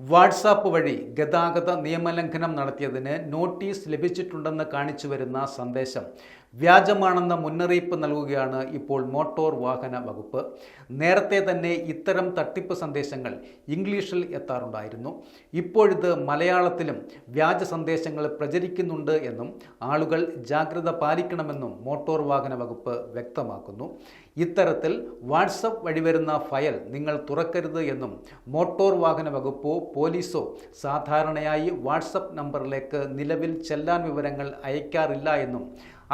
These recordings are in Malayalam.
വാട്സാപ്പ് വഴി ഗതാഗത നിയമലംഘനം നടത്തിയതിന് നോട്ടീസ് ലഭിച്ചിട്ടുണ്ടെന്ന് കാണിച്ചു വരുന്ന സന്ദേശം വ്യാജമാണെന്ന മുന്നറിയിപ്പ് നൽകുകയാണ് ഇപ്പോൾ മോട്ടോർ വാഹന വകുപ്പ്. നേരത്തെ തന്നെ ഇത്തരം തട്ടിപ്പ് സന്ദേശങ്ങൾ ഇംഗ്ലീഷിൽ എത്താറുണ്ടായിരുന്നു. ഇപ്പോഴിത് മലയാളത്തിലും വ്യാജ സന്ദേശങ്ങൾ പ്രചരിക്കുന്നുണ്ട് എന്നും ആളുകൾ ജാഗ്രത പാലിക്കണമെന്നും മോട്ടോർ വാഹന വകുപ്പ് വ്യക്തമാക്കുന്നു. ഇത്തരത്തിൽ വാട്സപ്പ് വഴി വരുന്ന ഫയൽ നിങ്ങൾ തുറക്കരുത് എന്നും മോട്ടോർ വാഹന വകുപ്പോ പോലീസോ സാധാരണയായി വാട്സപ്പ് നമ്പറിലേക്ക് നിലവിൽ ചെല്ലാൻ വിവരങ്ങൾ അയക്കാറില്ല എന്നും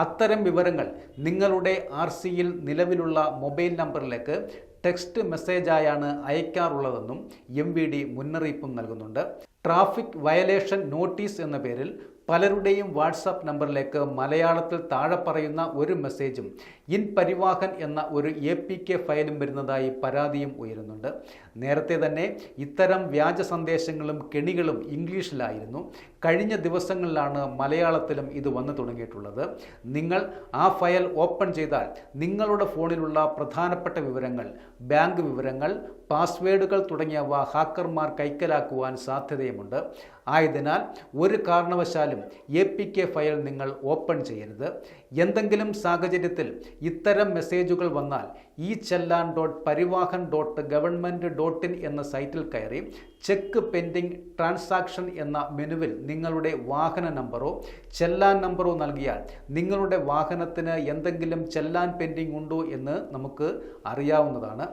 അത്തരം വിവരങ്ങൾ നിങ്ങളുടെ RCയിൽ നിലവിലുള്ള മൊബൈൽ നമ്പറിലേക്ക് ടെക്സ്റ്റ് മെസ്സേജായാണ് അയക്കാറുള്ളതെന്നും MVD മുന്നറിയിപ്പും നൽകുന്നുണ്ട്. ട്രാഫിക് വയലേഷൻ നോട്ടീസ് എന്ന പേരിൽ പലരുടെയും വാട്സാപ്പ് നമ്പറിലേക്ക് മലയാളത്തിൽ താഴെ പറയുന്ന ഒരു മെസ്സേജും ഇൻ പരിവാഹൻ എന്ന ഒരു APK ഫയലും വരുന്നതായി പരാതിയും ഉയരുന്നുണ്ട്. നേരത്തെ തന്നെ ഇത്തരം വ്യാജ സന്ദേശങ്ങളും കെണികളും ഇംഗ്ലീഷിലായിരുന്നു. കഴിഞ്ഞ ദിവസങ്ങളിലാണ് മലയാളത്തിലും ഇത് വന്നു തുടങ്ങിയിട്ടുള്ളത്. നിങ്ങൾ ആ ഫയൽ ഓപ്പൺ ചെയ്താൽ നിങ്ങളുടെ ഫോണിലുള്ള പ്രധാനപ്പെട്ട വിവരങ്ങൾ, ബാങ്ക് വിവരങ്ങൾ, പാസ്വേഡുകൾ തുടങ്ങിയവ ഹാക്കർമാർ കൈക്കലാക്കുവാൻ സാധ്യതയുമുണ്ട്. ആയതിനാൽ ഒരു കാരണവശാലും APK ഫയൽ നിങ്ങൾ ഓപ്പൺ ചെയ്യരുത്. എന്തെങ്കിലും സാഹചര്യത്തിൽ ഇത്തരം മെസ്സേജുകൾ വന്നാൽ e-challan.parivahan.government.in എന്ന സൈറ്റിൽ കയറി ചെക്ക് പെൻഡിംഗ് ട്രാൻസാക്ഷൻ എന്ന മെനുവിൽ നിങ്ങളുടെ വാഹന നമ്പറോ ചെല്ലാൻ നമ്പറോ നൽകിയാൽ നിങ്ങളുടെ വാഹനത്തിന് എന്തെങ്കിലും ചെല്ലാൻ പെൻഡിംഗ് ഉണ്ടോ എന്ന് നമുക്ക് അറിയാവുന്നതാണ്.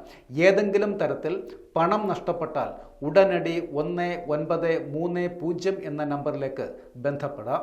ഏതെങ്കിലും തരത്തിൽ പണം നഷ്ടപ്പെട്ടാൽ ഉടനടി 1930 എന്ന നമ്പറിലേക്ക് ബന്ധപ്പെടാം.